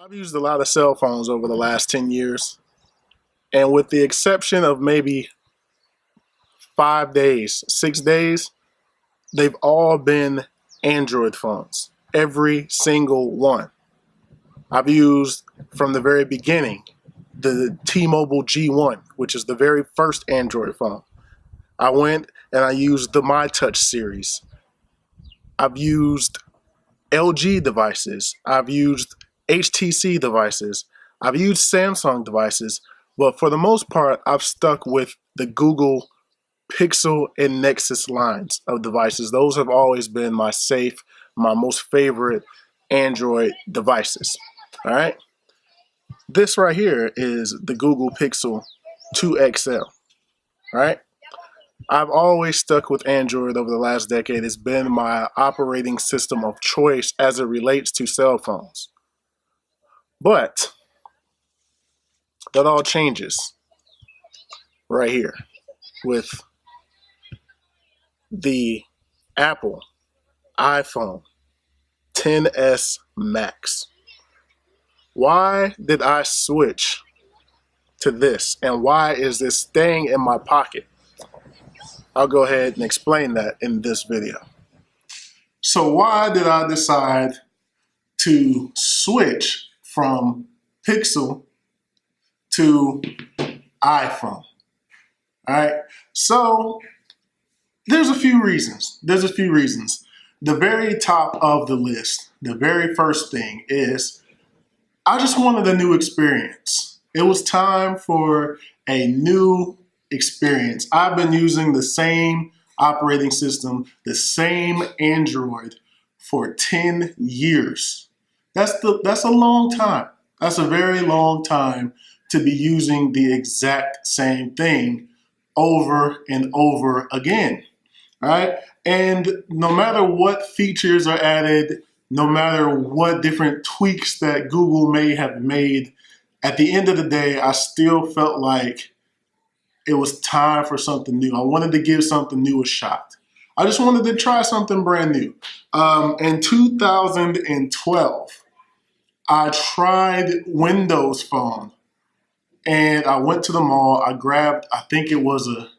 I've used a lot of cell phones over the last 10 years, and with the exception of maybe 5 days, 6 days, they've all been Android phones. Every single one. I've used from the very beginning the T-Mobile G1, which is the very first Android phone. I went and I used the MyTouch series. I've used LG devices. I've used HTC devices. I've used Samsung devices. But for the most part, I've stuck with the Google Pixel and Nexus lines of devices. Those have always been my most favorite Android devices. All right. This right here is the Google Pixel 2 XL. All right. I've always stuck with Android over the last decade. It's been my operating system of choice as it relates to cell phones. But that all changes right here with the Apple iPhone XS Max. Why did I switch to this, and why is this staying in my pocket? I'll go ahead and explain that in this video. So why did I decide to switch from Pixel to iPhone? All right, so there's a few reasons. The very top of the list, the very first thing is I just wanted a new experience. It was time for a new experience. I've been using the same operating system, the same Android for 10 years. That's a long time. That's a very long time to be using the exact same thing over and over again. All right. And no matter what features are added, no matter what different tweaks that Google may have made, at the end of the day, I still felt like it was time for something new. I wanted to give something new a shot. I just wanted to try something brand new. In 2012, I tried Windows Phone, and I went to the mall. I grabbed, I think it was a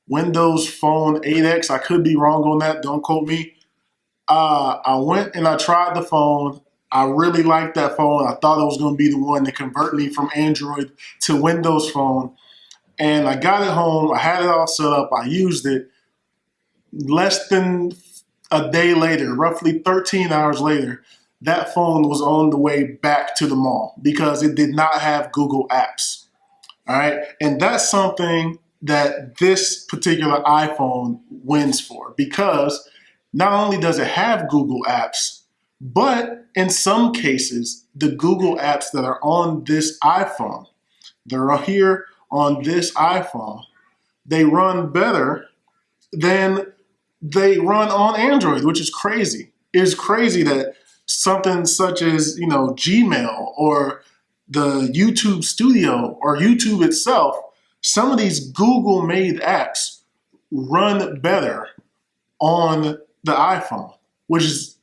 Windows Phone 8X. I could be wrong on that. Don't quote me. I went and I tried the phone. I really liked that phone. I thought it was going to be the one to convert me from Android to Windows Phone. And I got it home. I had it all set up. I used it. Less than a day later, roughly 13 hours later, that phone was on the way back to the mall because it did not have Google Apps. All right. And that's something that this particular iPhone wins for, because not only does it have Google Apps, but in some cases, the Google Apps that are on this iPhone, they're here on this iPhone, they run better than they run on Android, which is crazy. It's crazy that something such as, Gmail or the YouTube Studio or YouTube itself, some of these Google-made apps run better on the iPhone, which is,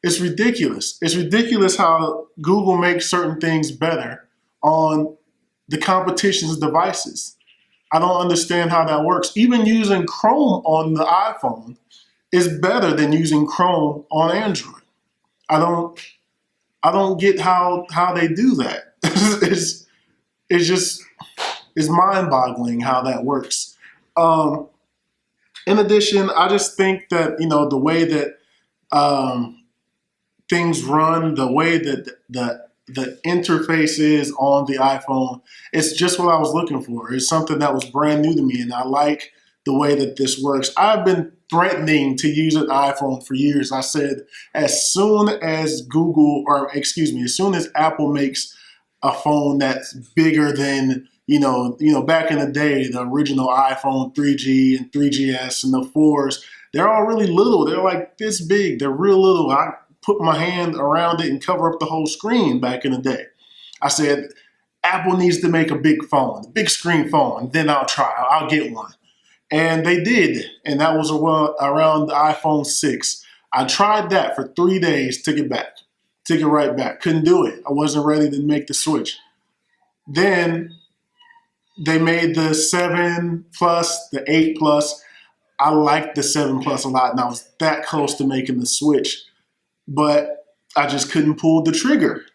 it's ridiculous. It's ridiculous how Google makes certain things better on the competition's devices. I don't understand how that works. Even using Chrome on the iPhone is better than using Chrome on Android. I don't get how they do that. It's mind-boggling how that works. In addition, I just think that, the way that things run, the way that the interface is on the iPhone, it's just what I was looking for. It's something that was brand new to me, and I like the way that this works. I've been threatening to use an iPhone for years. I said, as soon as as soon as Apple makes a phone that's bigger than, back in the day, the original iPhone 3G and 3GS and the 4s, they're all really little. They're like this big. They're real little. I put my hand around it and cover up the whole screen back in the day. I said, Apple needs to make a big phone, a big screen phone, then I'll get one. And they did, and that was around the iPhone 6. I tried that for 3 days, took it back. Take it right back. Couldn't do it. I wasn't ready to make the switch. Then they made the 7 Plus, the 8 Plus. I liked the 7 Plus a lot, and I was that close to making the switch. But I just couldn't pull the trigger.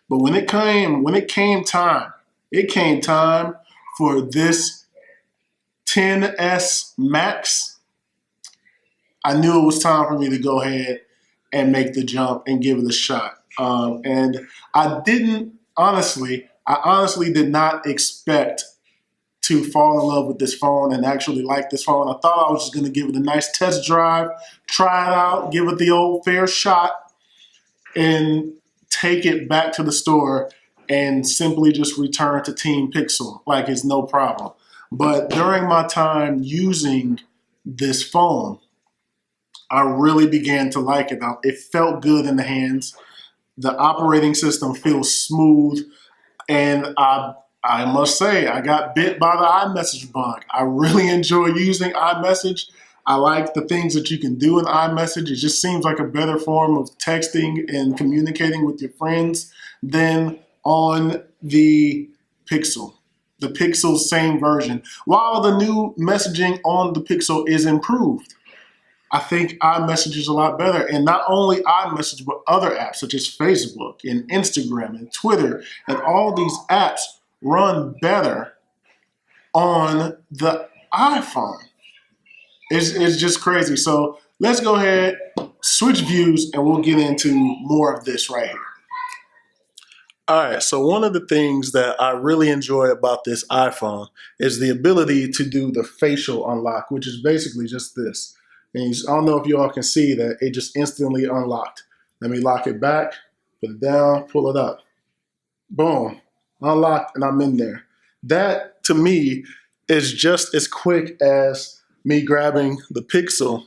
But when it came time for this XS Max, I knew it was time for me to go ahead and make the jump and give it a shot. And I honestly did not expect to fall in love with this phone and actually like this phone. I thought I was just going to give it a nice test drive, try it out, give it the old fair shot, and take it back to the store and simply just return to Team Pixel like it's no problem. But during my time using this phone, I really began to like it. It felt good in the hands. The operating system feels smooth, and I must say, I got bit by the iMessage bug. I really enjoy using iMessage. I like the things that you can do in iMessage. It just seems like a better form of texting and communicating with your friends than on the Pixel. The Pixel's same version. While the new messaging on the Pixel is improved, I think iMessage is a lot better. And not only iMessage, but other apps such as Facebook and Instagram and Twitter, and all these apps run better on the iPhone. It's just crazy. So let's go ahead, switch views, and we'll get into more of this right here. All right, so one of the things that I really enjoy about this iPhone is the ability to do the facial unlock, which is basically just this. And I don't know if you all can see that it just instantly unlocked. Let me lock it back, put it down, pull it up. Boom, unlocked, and I'm in there. That, to me, is just as quick as me grabbing the Pixel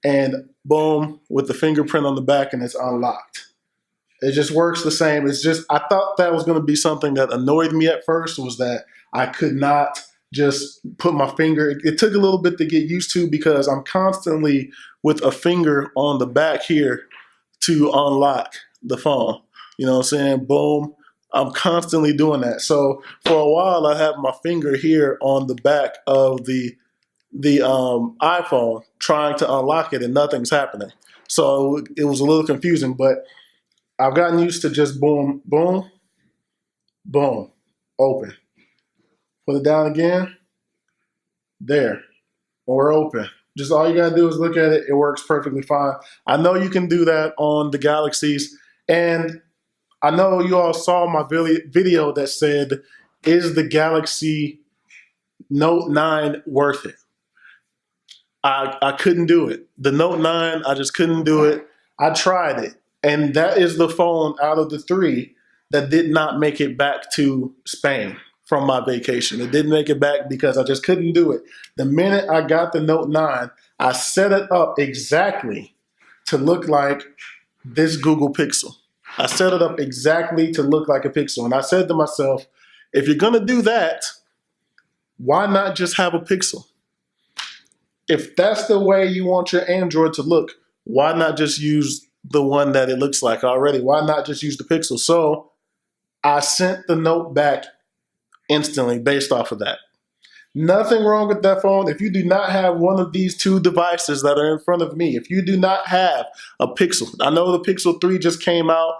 and boom, with the fingerprint on the back, and it's unlocked. It just works the same. It's just, I thought that was going to be something that annoyed me at first, was that I could not just put my finger. It took a little bit to get used to because I'm constantly with a finger on the back here to unlock the phone. You know what I'm saying? Boom. I'm constantly doing that. So for a while, I have my finger here on the back of the iPhone trying to unlock it, and nothing's happening. So it was a little confusing, but I've gotten used to just boom, boom, boom, open. Put it down again. There. We're open. Just all you gotta do is look at it. It works perfectly fine. I know you can do that on the Galaxies, and I know you all saw my video that said, is the Galaxy Note 9 worth it? I couldn't do it. The Note 9, I just couldn't do it. I tried it. And that is the phone out of the three that did not make it back to Spain from my vacation. It didn't make it back because I just couldn't do it. The minute I got the Note 9, I set it up exactly to look like this Google Pixel. I set it up exactly to look like a Pixel. And I said to myself, if you're going to do that, why not just have a Pixel? If that's the way you want your Android to look, why not just use the one that it looks like already? Why not just use the Pixel? So I sent the Note back instantly based off of that. Nothing wrong with that phone. If you do not have one of these two devices that are in front of me, if you do not have a Pixel, I know the Pixel 3 just came out,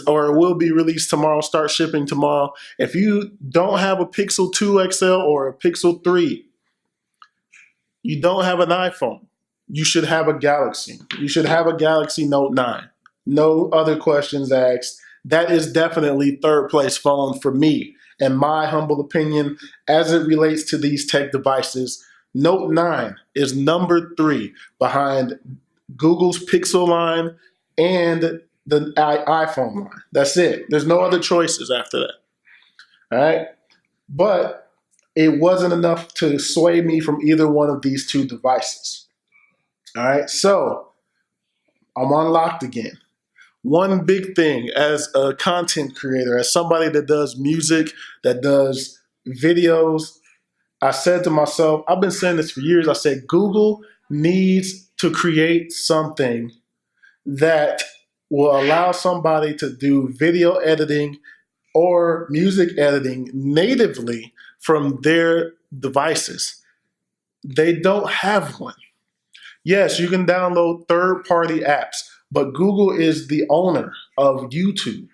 or it will be released tomorrow, start shipping tomorrow. If you don't have a Pixel 2 XL or a Pixel 3, you don't have an iPhone, you should have a Galaxy. You should have a Galaxy Note 9. No other questions asked. That is definitely third place phone for me. In my humble opinion, as it relates to these tech devices, Note 9 is number 3 behind Google's Pixel line and the iPhone line. That's it. There's no other choices after that. All right? But it wasn't enough to sway me from either one of these two devices. All right? So I'm unlocked again. One big thing as a content creator, as somebody that does music, that does videos, I said to myself, I've been saying this for years, I said, Google needs to create something that will allow somebody to do video editing or music editing natively from their devices. They don't have one. Yes, you can download third-party apps, but Google is the owner of YouTube.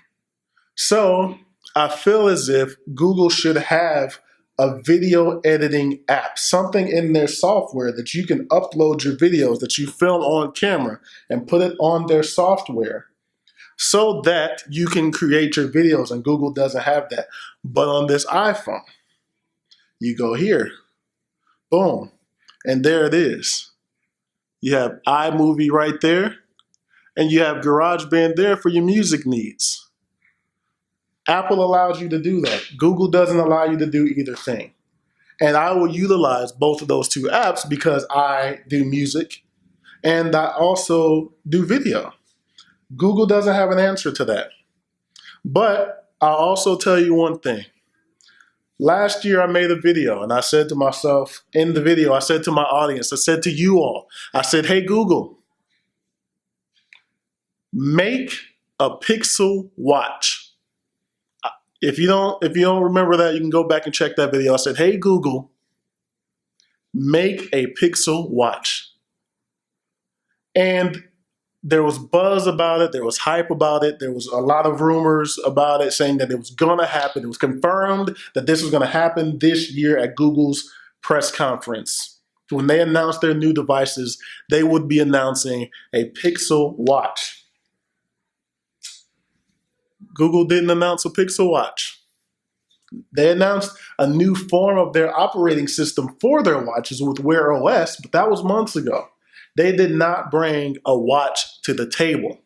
So I feel as if Google should have a video editing app, something in their software that you can upload your videos that you film on camera and put it on their software so that you can create your videos, and Google doesn't have that. But on this iPhone, you go here, boom, and there it is. You have iMovie right there, and you have GarageBand there for your music needs. Apple allows you to do that. Google doesn't allow you to do either thing. And I will utilize both of those two apps because I do music and I also do video. Google doesn't have an answer to that. But I'll also tell you one thing. Last year I made a video and I said to myself in the video, I said to my audience, I said to you all, I said, hey Google, make a Pixel watch. If you don't remember that, you can go back and check that video. I said, hey Google, make a Pixel watch. And there was buzz about it. There was hype about it. There was a lot of rumors about it saying that it was going to happen. It was confirmed that this was going to happen this year at Google's press conference. When they announced their new devices, they would be announcing a Pixel watch. Google didn't announce a Pixel watch. They announced a new form of their operating system for their watches with Wear OS, but that was months ago. They did not bring a watch to the table.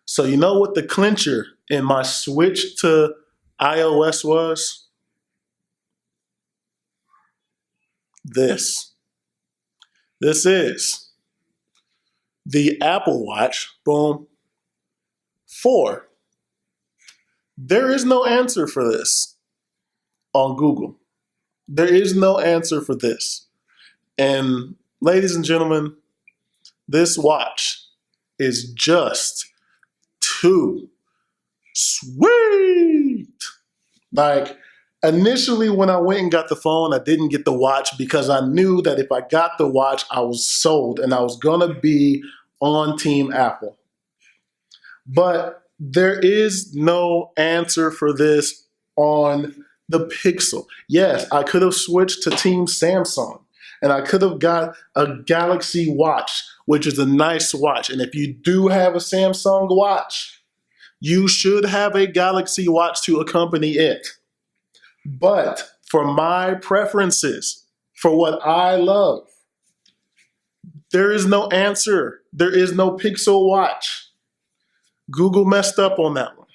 So you know what the clincher in my switch to iOS was? This. This is the Apple Watch, boom, 4. There is no answer for this on Google. There is no answer for this. And ladies and gentlemen, this watch is just too sweet. Like, initially when I went and got the phone, I didn't get the watch because I knew that if I got the watch, I was sold and I was gonna be on Team Apple. But there is no answer for this on the Pixel. Yes, I could have switched to Team Samsung and I could have got a Galaxy Watch, which is a nice watch. And if you do have a Samsung watch, you should have a Galaxy Watch to accompany it. But for my preferences, for what I love, there is no answer. There is no Pixel watch. Google messed up on that one.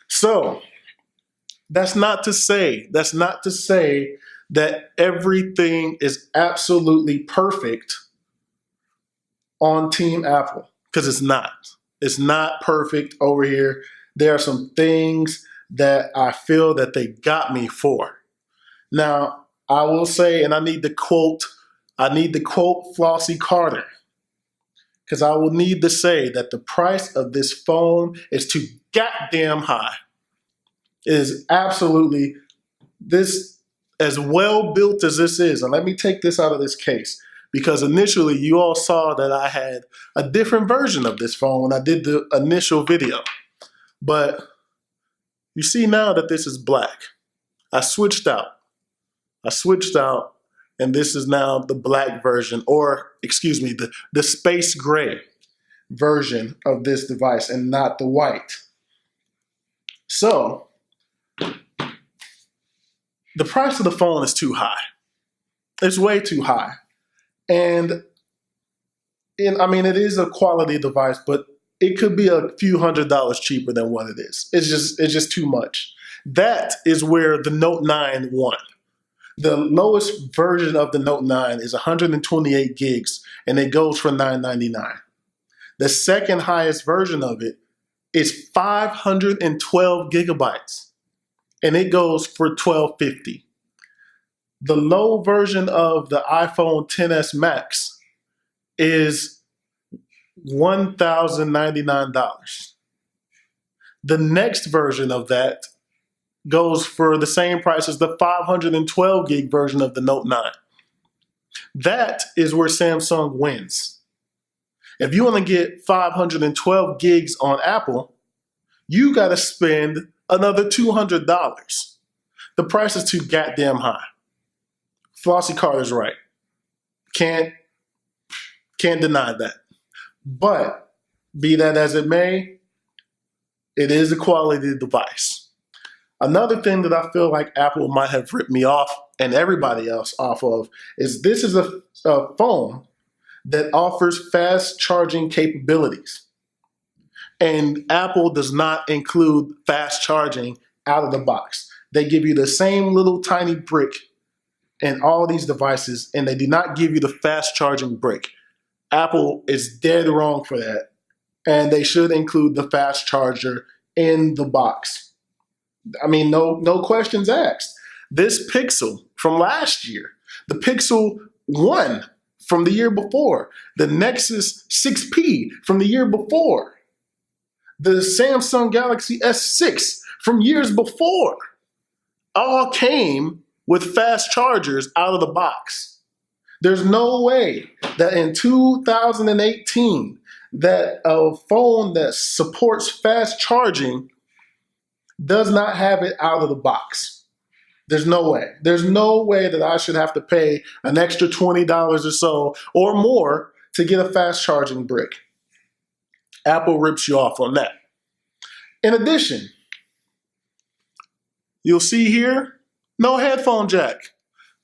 So that's not to say that everything is absolutely perfect on Team Apple, because it's not. It's not perfect over here. There are some things that I feel that they got me for. Now, I will say, and I need to quote Flossie Carter, because I will need to say that the price of this phone is too goddamn high. It is absolutely, this, as well built as this is, and let me take this out of this case, because initially you all saw that I had a different version of this phone when I did the initial video. But you see now that this is black. I switched out, and this is now the black version, or excuse me, the space gray version of this device and not the white. So the price of the phone is too high. It's way too high. And I mean, it is a quality device, but it could be a few $100s cheaper than what it is. It's just too much. That is where the Note 9 won. The lowest version of the Note 9 is 128 gigs, and it goes for $999. The second highest version of it is 512 gigabytes, and it goes for $1,250. The low version of the iPhone XS Max is $1,099. The next version of that goes for the same price as the 512 gig version of the Note 9. That is where Samsung wins. If you want to get 512 gigs on Apple, you got to spend another $200. The price is too goddamn high. Flossie Carter's right. Can't deny that. But be that as it may, it is a quality device. Another thing that I feel like Apple might have ripped me off and everybody else off of is this is a phone that offers fast charging capabilities. And Apple does not include fast charging out of the box. They give you the same little tiny brick in all these devices, and they do not give you the fast charging brick. Apple is dead wrong for that, and they should include the fast charger in the box. I mean, no questions asked. This Pixel from last year, the Pixel 1 from the year before, the Nexus 6P from the year before, the Samsung Galaxy S6 from years before, all came with fast chargers out of the box. There's no way that in 2018 that a phone that supports fast charging does not have it out of the box. There's no way. There's no way that I should have to pay an extra $20 or so or more to get a fast charging brick. Apple rips you off on that. In addition, you'll see here, no headphone jack.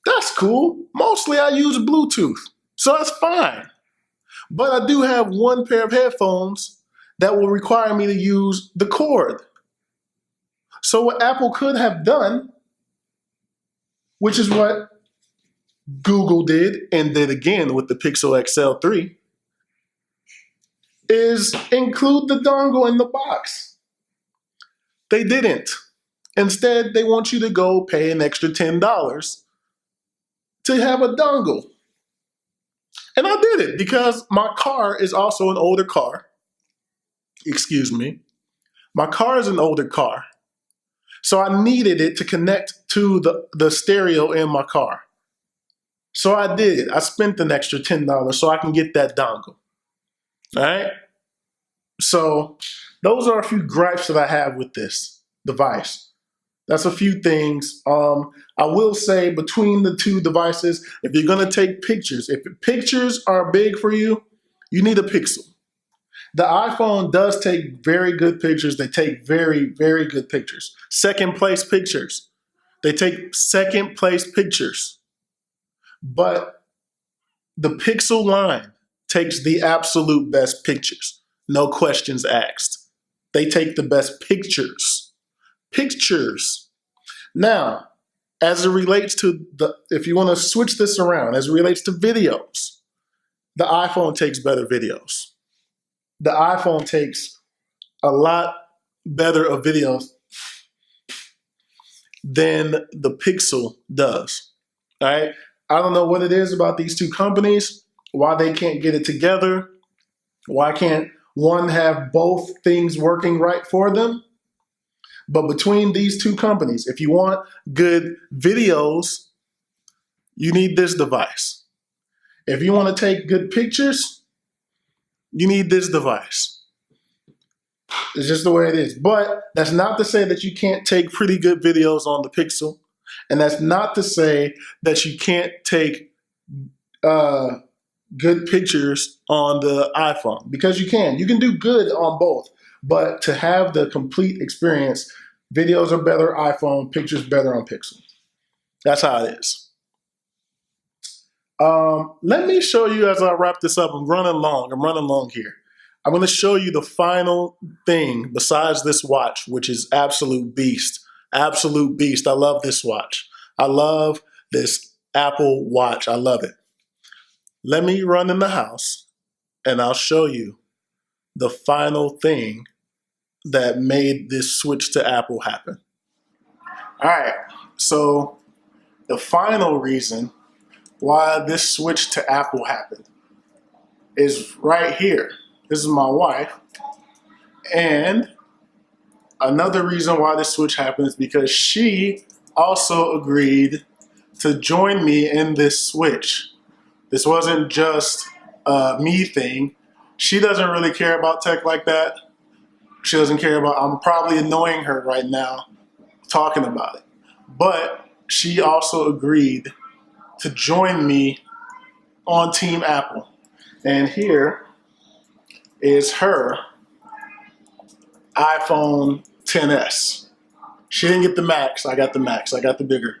That's cool. Mostly I use Bluetooth, so that's fine. But I do have one pair of headphones that will require me to use the cord. So what Apple could have done, which is what Google did and did again with the Pixel XL 3, is include the dongle in the box. They didn't. Instead, they want you to go pay an extra $10 to have a dongle. And I did it because my car is also an older car. Excuse me. My car is an older car. So I needed it to connect to the stereo in my car. So I did it. I spent an extra $10 so I can get that dongle. All right? So those are a few gripes that I have with this device. That's a few things. I will say between the two devices, if you're going to take pictures, if pictures are big for you, you need a Pixel. The iPhone does take very good pictures. They take very, very good pictures. Second place pictures. They take second place pictures. But the Pixel line takes the absolute best pictures. No questions asked. They take the best pictures. Pictures. Now, as it relates to if you want to switch this around, as it relates to videos, the iPhone takes better videos. The iPhone takes a lot better of videos than the Pixel does. All right. I don't know what it is about these two companies, why they can't get it together. Why can't one have both things working right for them? But between these two companies, if you want good videos, you need this device. If you want to take good pictures, you need this device. It's just the way it is. But that's not to say that you can't take pretty good videos on the Pixel. And that's not to say that you can't take good pictures on the iPhone, because you can. You can do good on both. But to have the complete experience, videos are better iPhone, pictures better on Pixel. That's how it is. Let me show you as I wrap this up. I'm running long here. I'm going to show you the final thing besides this watch, which is absolute beast. Absolute beast. I love this watch. I love this Apple Watch. I love it. Let me run in the house and I'll show you the final thing that made this switch to Apple happen. All right. So the final reason why this switch to Apple happened is right here. This is my wife. And another reason why this switch happened is because she also agreed to join me in this switch. This wasn't just a me thing. She doesn't really care about tech like that. She doesn't care about, I'm probably annoying her right now talking about it. But she also agreed to join me on Team Apple. And here is her iPhone XS. She didn't get the Max. I got the Max. I got the bigger.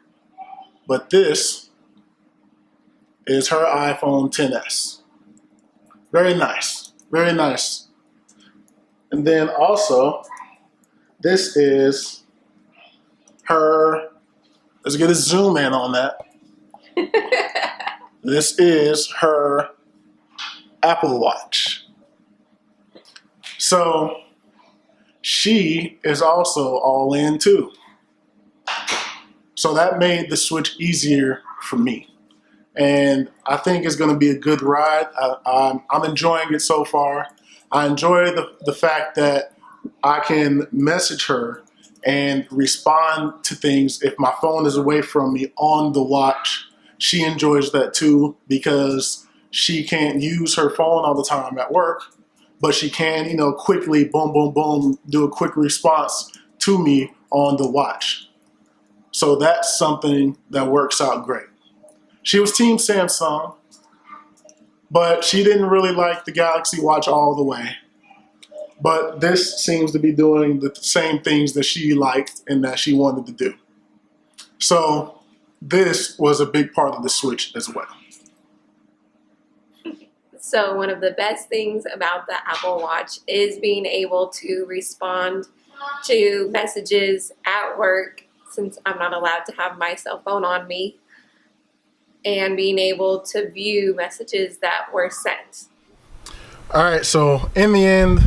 But this is her iPhone XS. Very nice. Very nice. And then also, this is her, let's get a zoom in on that. This is her Apple Watch. So she is also all in too. So that made the switch easier for me. And I think it's going to be a good ride. I'm enjoying it so far. I enjoy the fact that I can message her and respond to things if my phone is away from me on the watch. She enjoys that too because she can't use her phone all the time at work, but she can, quickly, boom, boom, boom, do a quick response to me on the watch. So that's something that works out great. She was Team Samsung, but she didn't really like the Galaxy Watch all the way. But this seems to be doing the same things that she liked and that she wanted to do. So this was a big part of the switch as well. So one of the best things about the Apple Watch is being able to respond to messages at work, since I'm not allowed to have my cell phone on me, and being able to view messages that were sent. All right, so in the end,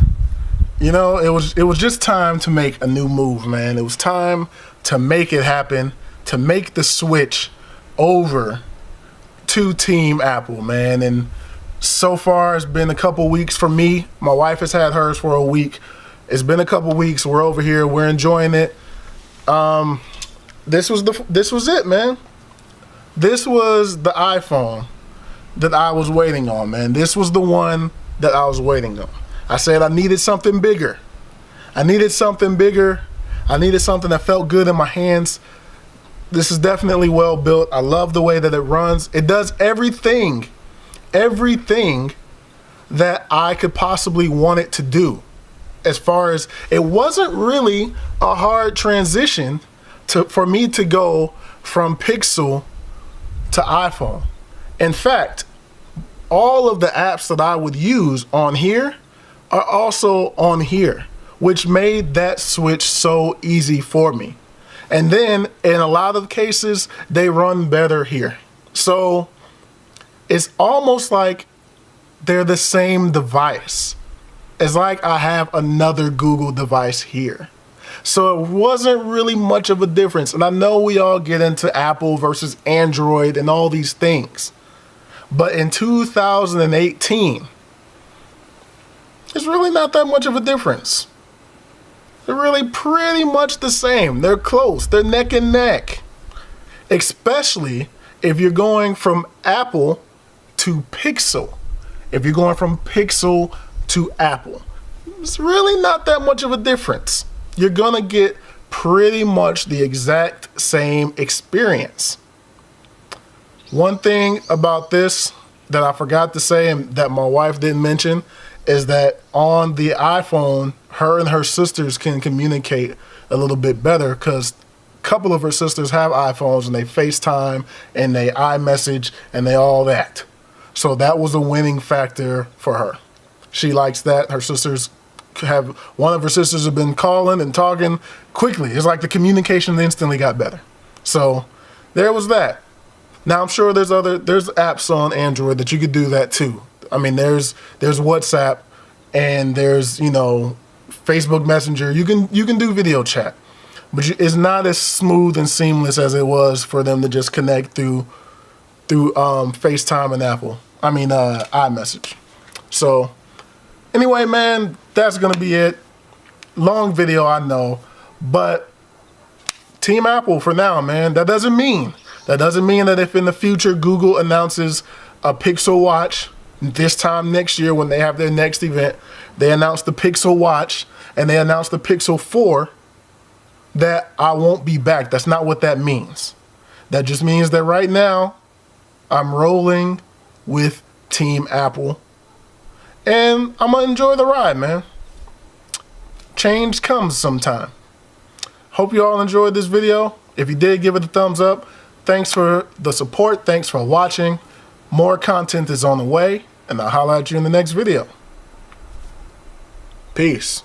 it was just time to make a new move, man. It was time to make it happen, to make the switch over to Team Apple, man. And so far, it's been a couple weeks for me. My wife has had hers for a week. It's been a couple weeks. We're over here. We're enjoying it. This was it, man. This was the iPhone that I was waiting on, man. This was the one that I was waiting on. I said I needed something bigger. I needed something bigger. I needed something that felt good in my hands. This is definitely well built. I love the way that it runs. It does everything that I could possibly want it to do. As far as, it wasn't really a hard transition for me to go from Pixel to iPhone. In fact, all of the apps that I would use on here are also on here, which made that switch so easy for me. And then in a lot of cases, they run better here. So it's almost like they're the same device. It's like I have another Google device here. So it wasn't really much of a difference. And I know we all get into Apple versus Android and all these things. But in 2018, it's really not that much of a difference. They're really pretty much the same. They're close. They're neck and neck. Especially if you're going from Apple to Pixel. If you're going from Pixel to Apple. It's really not that much of a difference. You're gonna get pretty much the exact same experience. One thing about this that I forgot to say and that my wife didn't mention is that on the iPhone, her and her sisters can communicate a little bit better because a couple of her sisters have iPhones and they FaceTime and they iMessage and they all that. So that was a winning factor for her. She likes that. Her sisters one of her sisters have been calling and talking quickly. It's like the communication instantly got better. So there was that. Now I'm sure there's apps on Android that you could do that too. I mean, there's WhatsApp and there's, Facebook Messenger. You can do video chat, but it's not as smooth and seamless as it was for them to just connect through FaceTime and iMessage. So Anyway, man, that's going to be it. Long video, I know, but Team Apple for now, man. That doesn't mean that if in the future Google announces a Pixel Watch this time next year when they have their next event, they announce the Pixel Watch and they announce the Pixel 4, that I won't be back. That's not what that means. That just means that right now I'm rolling with Team Apple and I'm gonna enjoy the ride, man. Change comes sometime. Hope you all enjoyed this video. If you did, give it a thumbs up. Thanks for the support. Thanks for watching. More content is on the way, and I'll holler at you in the next video. Peace.